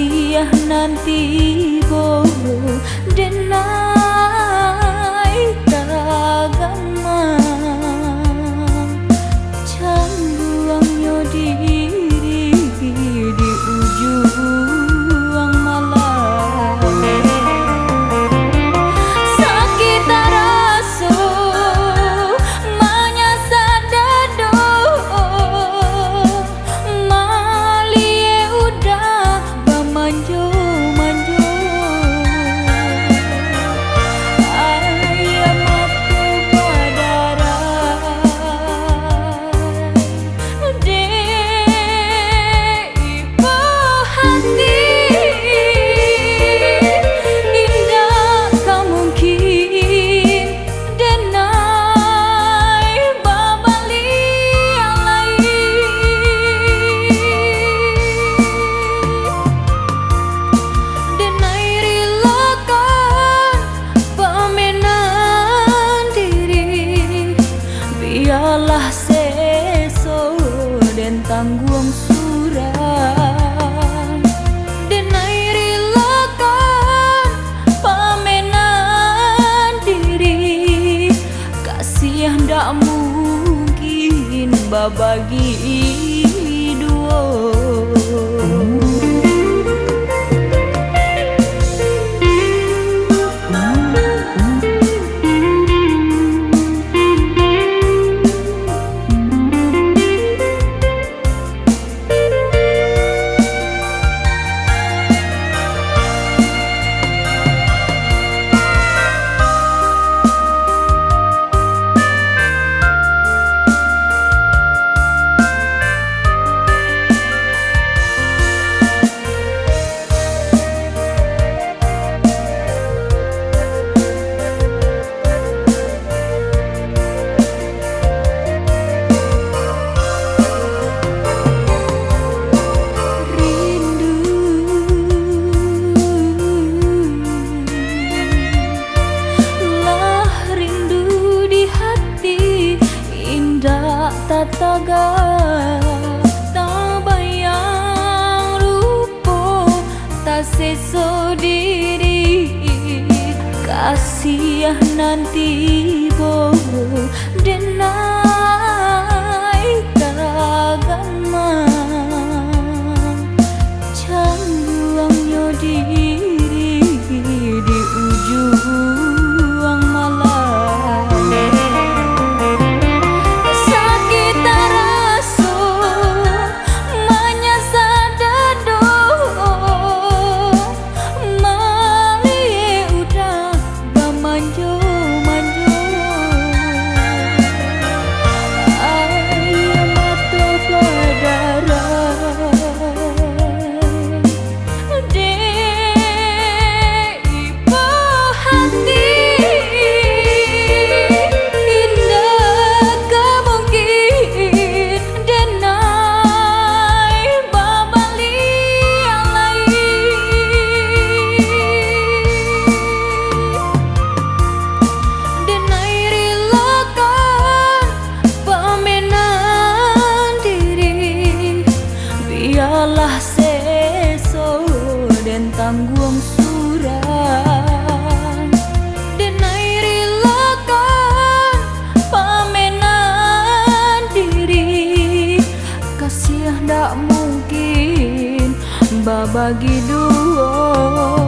kasih nanti bo denai tagama canduangnya diri di ujung malam sakit rasa menyasar dado malie udah bamanjo manjo ayam aku padarai dei hati indah tak mungkin denai babali alai denai rilakan pemenan diri biarlah seso dan tanggung suram denai rilakan pemenan diri kasih ndak mungkin babagi dua. Tataga tak bayang rupo tak seso diri kasih nanti bo denai tagama canduangnya diri di ujung malam biarlah seso dan tanggung suram denai rilakan pemenan diri kasih ndak mungkin babagi dua.